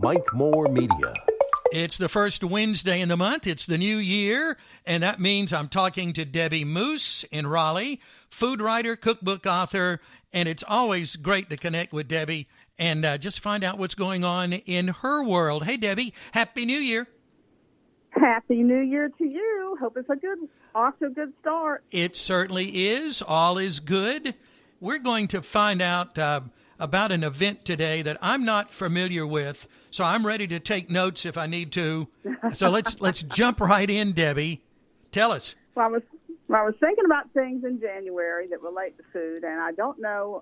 Mike Moore Media. It's the first Wednesday in the month. It's the new year, and that means I'm talking to Debbie Moose in Raleigh, food writer, cookbook author, and it's always great to connect with Debbie and just find out what's going on in her world. Hey, Debbie, Happy New Year. Happy New Year to you. Hope it's off to a good start. It certainly is. All is good. We're going to find out about an event today that I'm not familiar with, so I'm ready to take notes if I need to. So let's jump right in, Debbie. Tell us. Well, I was thinking about things in January that relate to food, and I don't know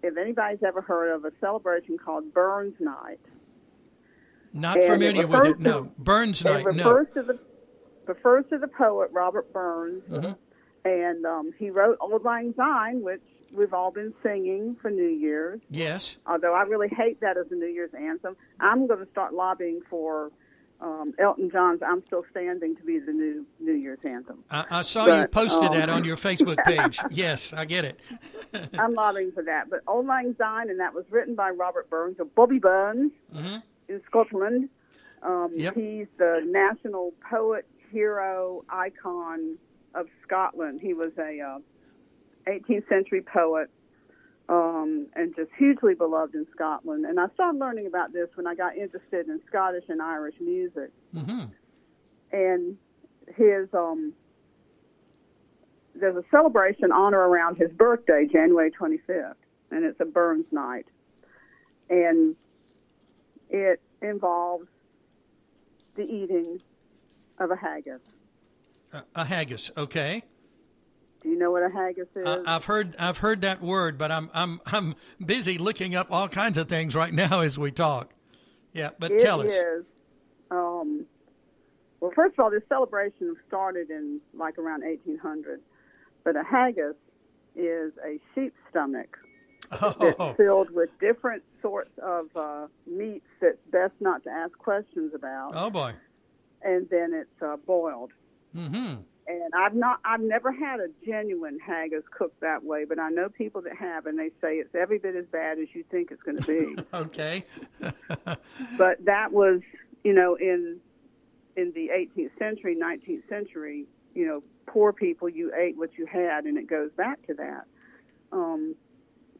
if anybody's ever heard of a celebration called Burns Night. Not familiar with it, no. Burns Night, no. It refers to the poet Robert Burns, and he wrote Auld Lang Syne, which we've all been singing for New Year's. Yes. Although I really hate that as a New Year's anthem. I'm going to start lobbying for Elton John's I'm Still Standing to be the new New Year's anthem. I saw you posted that on your Facebook page. Yes, I get it. I'm lobbying for that. But Auld Lang Syne, and that was written by Robert Burns, or Bobby Burns, in Scotland. He's the national poet, hero, icon of Scotland. He was a 18th century poet, and just hugely beloved in Scotland. And I started learning about this when I got interested in Scottish and Irish music. And his there's a celebration honor around his birthday, January 25th, and it's a Burns Night. And it involves the eating of a haggis. A haggis, okay. Do you know what a haggis is? I've heard that word, but I'm busy looking up all kinds of things right now as we talk. Yeah, but tell us. It is. Well, first of all, this celebration started in like around 1800, but a haggis is a sheep's stomach that's filled with different sorts of meats that's best not to ask questions about. Oh boy! And then it's boiled. And I've never had a genuine haggis cooked that way, but I know people that have, and they say it's every bit as bad as you think it's going to be. Okay. But that was, in the 18th century, 19th century, poor people, you ate what you had, and it goes back to that.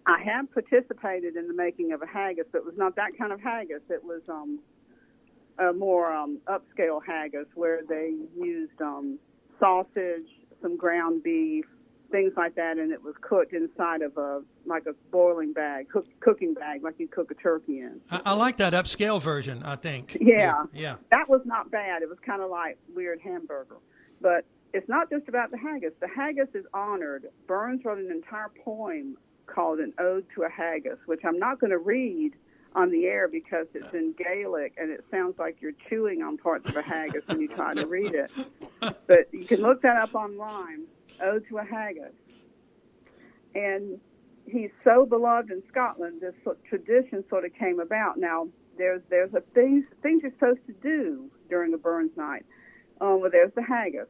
I have participated in the making of a haggis, but it was not that kind of haggis. It was a more upscale haggis where they used sausage, some ground beef, things like that, and it was cooked inside of a boiling bag, cooking bag, like you cook a turkey in. I like that upscale version, I think. Yeah. That was not bad. It was kind of like weird hamburger. But it's not just about the haggis. The haggis is honored. Burns wrote an entire poem called An Ode to a Haggis, which I'm not going to read on the air because it's in Gaelic and it sounds like you're chewing on parts of a haggis when you try to read it. But you can look that up online, Ode to a Haggis. And he's so beloved in Scotland, this tradition sort of came about. Now, there's a things you're supposed to do during a Burns Night. Well, there's the haggis.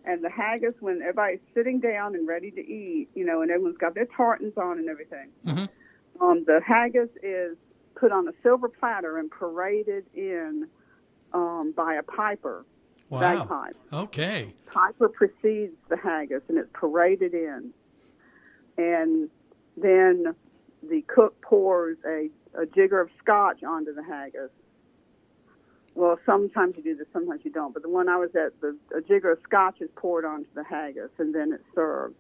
And the haggis, when everybody's sitting down and ready to eat, and everyone's got their tartans on and everything, the haggis is put on a silver platter and paraded in by a piper, bagpipe. Okay. Piper precedes the haggis, and it's paraded in. And then the cook pours a jigger of scotch onto the haggis. Well, sometimes you do this, sometimes you don't. But the one I was at, a jigger of scotch is poured onto the haggis, and then it's served.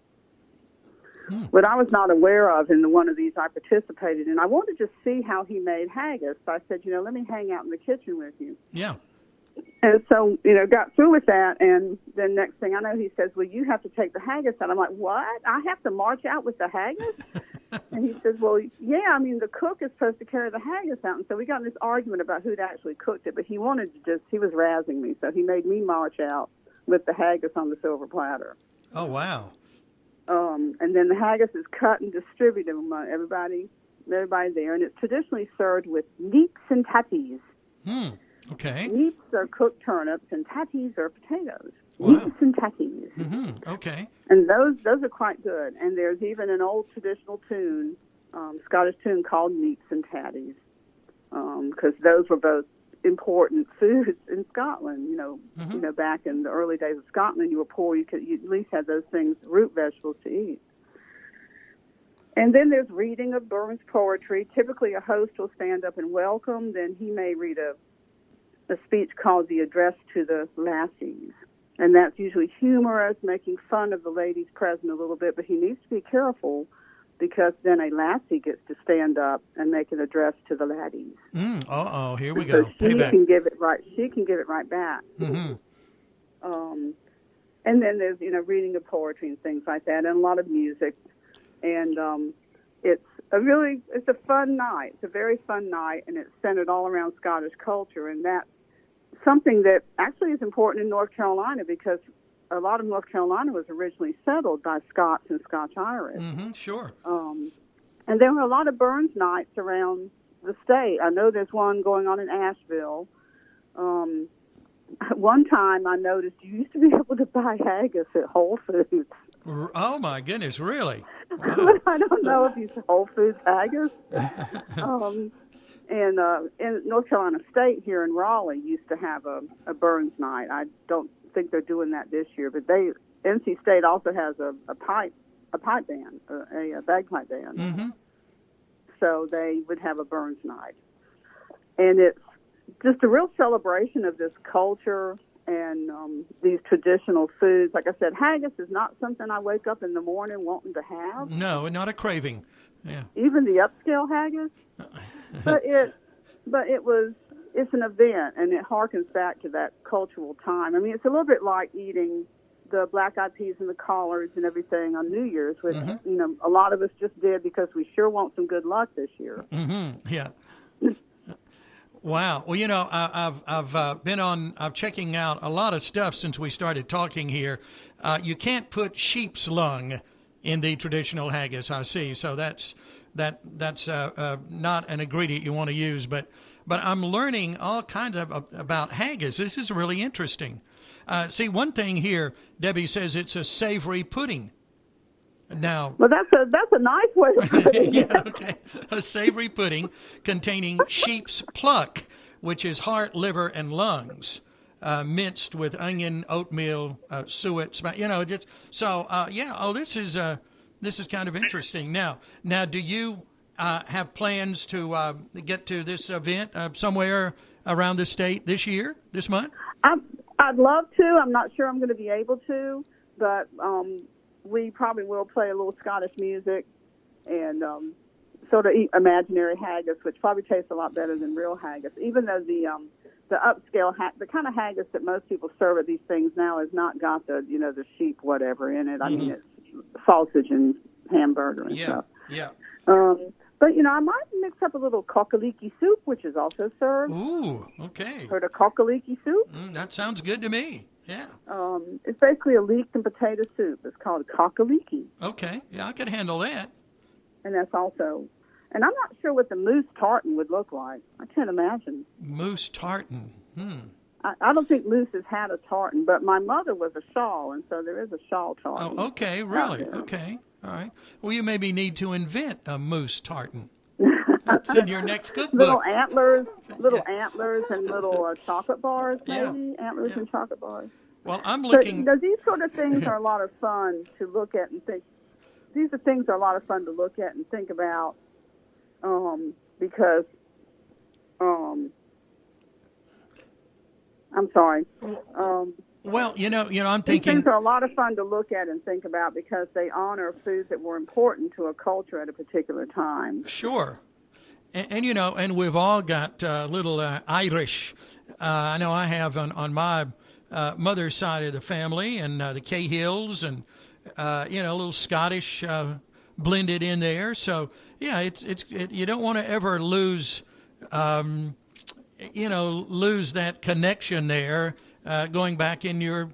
What I was not aware of in one of these I participated in, I wanted to see how he made haggis. So I said, let me hang out in the kitchen with you. Yeah. And so, got through with that, and then next thing I know, he says, well, you have to take the haggis out. I'm like, what? I have to march out with the haggis? And he says, well, yeah, the cook is supposed to carry the haggis out. And so we got in this argument about who'd actually cooked it, but he wanted to he was razzing me, so he made me march out with the haggis on the silver platter. Oh, wow. And then the haggis is cut and distributed among everybody there, and it's traditionally served with neeps and tatties. Okay. Neeps are cooked turnips, and tatties are potatoes. Wow. Neeps and tatties. Okay. And those are quite good. And there's even an old traditional tune, Scottish tune called Neeps and Tatties, because those were both important foods in Scotland. Mm-hmm. You know, back in the early days of Scotland, you were poor. You at least had those things, root vegetables to eat. And then there's reading of Burns poetry. Typically, a host will stand up and welcome. Then he may read a speech called the Address to the Lassies. And that's usually humorous, making fun of the ladies present a little bit. But he needs to be careful because then a lassie gets to stand up and make an address to the laddies. Here we go. So she can give it right. She can give it right back. Mm-hmm. And then there's reading of poetry and things like that, and a lot of music. And it's a fun night. It's a very fun night, and it's centered all around Scottish culture, and that's something that actually is important in North Carolina because a lot of North Carolina was originally settled by Scots and Scotch-Irish. Mm-hmm, sure. And there were a lot of Burns nights around the state. I know there's one going on in Asheville. One time I noticed you used to be able to buy haggis at Whole Foods. Oh, my goodness, really? Wow. But I don't know if it's Whole Foods haggis. And in North Carolina State here in Raleigh used to have a Burns night. I don't think they're doing that this year, but NC State also has a pipe band, a bagpipe band. Mm-hmm. So they would have a Burns night. And it's just a real celebration of this culture and these traditional foods. Like I said, haggis is not something I wake up in the morning wanting to have. No, not a craving. Yeah. Even the upscale haggis. It's an event, and it harkens back to that cultural time. I mean, it's a little bit like eating the black-eyed peas and the collards and everything on New Year's, which, a lot of us just did because we sure want some good luck this year. Mm-hmm. Yeah. Wow. Well, I've been I'm checking out a lot of stuff since we started talking here. You can't put sheep's lung in the traditional haggis, I see. So that's not an ingredient you want to use. But I'm learning all kinds about haggis. This is really interesting. See, one thing here, Debbie says it's a savory pudding. Now, well, that's a nice way to put it. Yeah, okay. A savory pudding containing sheep's pluck, which is heart, liver, and lungs, minced with onion, oatmeal, suet. This is kind of interesting. Now, do you have plans to get to this event somewhere around the state this month? I'd love to. I'm not sure I'm going to be able to, but we probably will play a little Scottish music and sort of eat imaginary haggis, which probably tastes a lot better than real haggis, even though the upscale, the kind of haggis that most people serve at these things now has not got the sheep whatever in it. I mean, it's sausage and hamburger and stuff. Yeah. But, I might mix up a little cockaliki soup, which is also served. Ooh, okay. Heard of cockaliki soup? That sounds good to me. Yeah. It's basically a leeked and potato soup. It's called cockaliki. Okay. Yeah, I could handle that. And that's also, and I'm not sure what the moose tartan would look like. I can't imagine. Moose tartan. I don't think moose has had a tartan, but my mother was a shawl, and so there is a shawl tartan. Oh, okay, really? Okay, all right. Well, you maybe need to invent a moose tartan. That's in your next cookbook. Little antlers, and little chocolate bars, maybe. Yeah. Antlers and chocolate bars. Well, I'm looking. But, these sort of things are a lot of fun to look at and think. These are things that are a lot of fun to look at and think about, because. I'm sorry. Well, I'm thinking. These things are a lot of fun to look at and think about because they honor foods that were important to a culture at a particular time. Sure. And we've all got little Irish. I know I have on my mother's side of the family, and the Cahills, and a little Scottish blended in there. So yeah, you don't want to ever lose that connection there, going back in your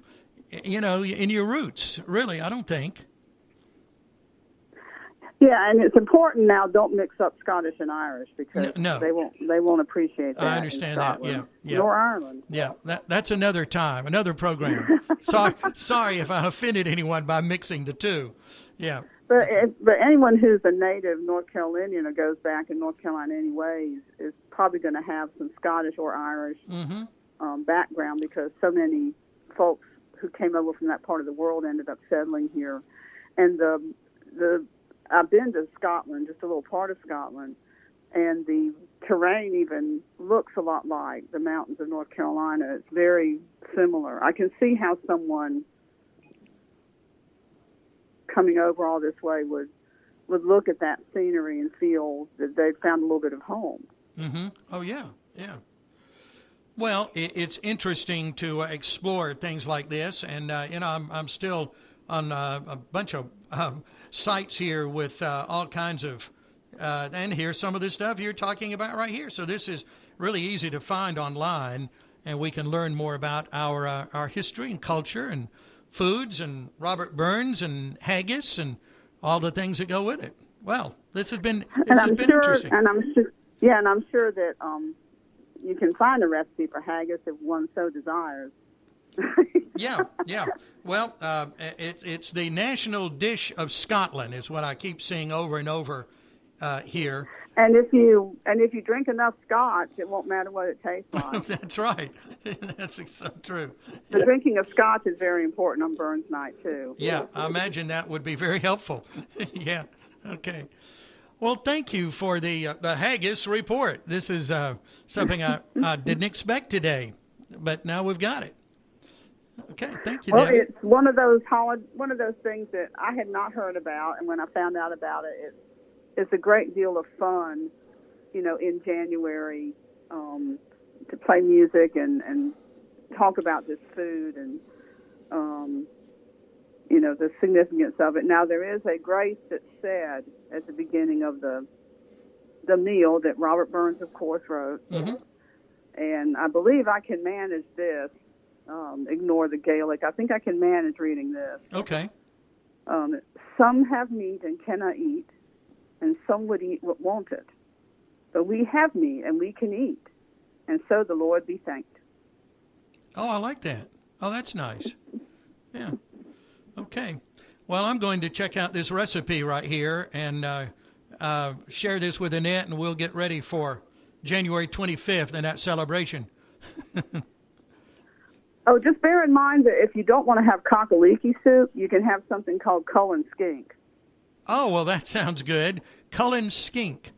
roots. Really, I don't think. Yeah, and it's important now. Don't mix up Scottish and Irish because no. they won't appreciate that. I understand that. Yeah. Nor Ireland. Yeah, that's another time, another program. Sorry if I offended anyone by mixing the two. Yeah. But anyone who's a native North Carolinian or goes back in North Carolina anyways is probably going to have some Scottish or Irish Mm-hmm. background, because so many folks who came over from that part of the world ended up settling here. And I've been to Scotland, just a little part of Scotland, and the terrain even looks a lot like the mountains of North Carolina. It's very similar. I can see how someone coming over all this way would look at that scenery and feel that they'd found a little bit of home. Mm-hmm. Oh, yeah, yeah. Well, it's interesting to explore things like this, and I'm still on a bunch of sites here with all kinds of, and here's some of the stuff you're talking about right here. So this is really easy to find online, and we can learn more about our history and culture and foods and Robert Burns and haggis and all the things that go with it. Well, this has been interesting. And I'm sure that you can find a recipe for haggis if one so desires. Yeah. Well, it's the national dish of Scotland is what I keep seeing over and over here. And if you drink enough scotch, it won't matter what it tastes like. That's right. That's so true. The drinking of scotch is very important on Burns Night too. Yeah, I imagine that would be very helpful. Yeah. Okay. Well, thank you for the haggis report. This is something I didn't expect today, but now we've got it. Okay, thank you, Well, Debbie. it's one of those things that I had not heard about, and when I found out about it, it's a great deal of fun, in January, to play music and talk about this food and, the significance of it. Now, there is a grace that's said at the beginning of the meal that Robert Burns, of course, wrote. Mm-hmm. And I believe I can manage this. Ignore the Gaelic. I think I can manage reading this. Okay. Some have meat and cannot eat, and some would eat what wanted. But we have meat and we can eat, and so the Lord be thanked. Oh, I like that. Oh, that's nice. Yeah. Okay. Well, I'm going to check out this recipe right here and share this with Annette, and we'll get ready for January 25th and that celebration. Oh, just bear in mind that if you don't want to have cockaliki soup, you can have something called Cullen Skink. Oh, well, that sounds good. Cullen Skink.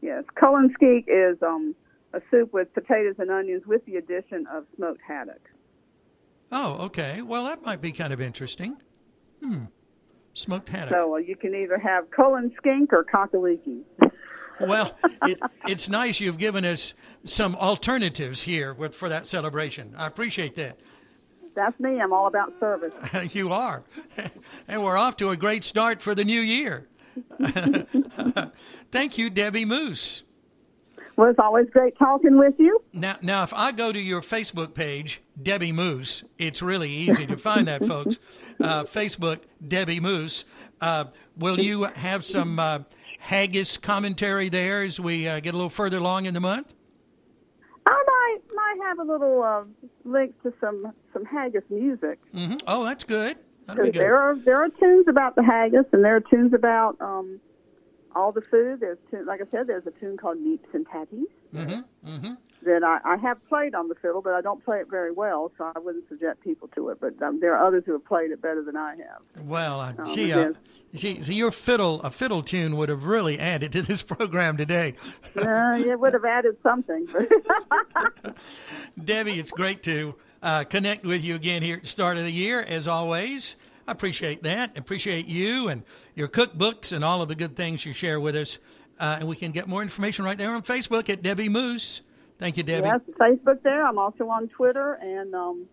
Yes, Cullen Skink is a soup with potatoes and onions with the addition of smoked haddock. Oh, okay. Well, that might be kind of interesting. Smoked haddock. So you can either have Cullen Skink or cockaliki. Well, it's nice you've given us some alternatives here for that celebration. I appreciate that. That's me. I'm all about service. You are. And we're off to a great start for the new year. Thank you, Debbie Moose. Well, it's always great talking with you. Now, if I go to your Facebook page, Debbie Moose, it's really easy to find that, folks. Facebook, Debbie Moose. Will you have some haggis commentary there as we get a little further along in the month? I might have a little link to some haggis music. Mm-hmm. Oh, that's good. That'll be good. There are tunes about the haggis, and there are tunes about all the food. Like I said, there's a tune called Neeps and Tatties that I have played on the fiddle, but I don't play it very well, so I wouldn't subject people to it. But there are others who have played it better than I have. Well, your fiddle tune would have really added to this program today. It would have added something. Debbie, it's great to connect with you again here at the start of the year, as always. I appreciate that. I appreciate you and your cookbooks and all of the good things you share with us. And we can get more information right there on Facebook at Debbie Moose. Thank you, Debbie. Yes, Facebook there. I'm also on Twitter, and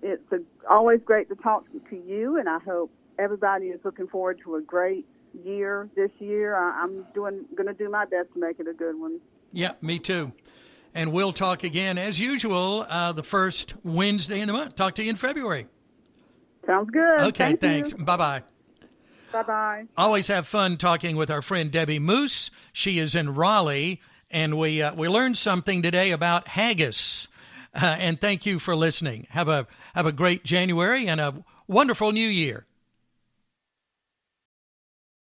it's always great to talk to you, and I hope everybody is looking forward to a great year this year. I'm going to do my best to make it a good one. Yeah, me too. And we'll talk again, as usual, the first Wednesday in the month. Talk to you in February. Sounds good. Okay, thanks. Bye-bye. Bye-bye. Always have fun talking with our friend Debbie Moose. She is in Raleigh, and we learned something today about haggis. And thank you for listening. Have a great January and a wonderful new year.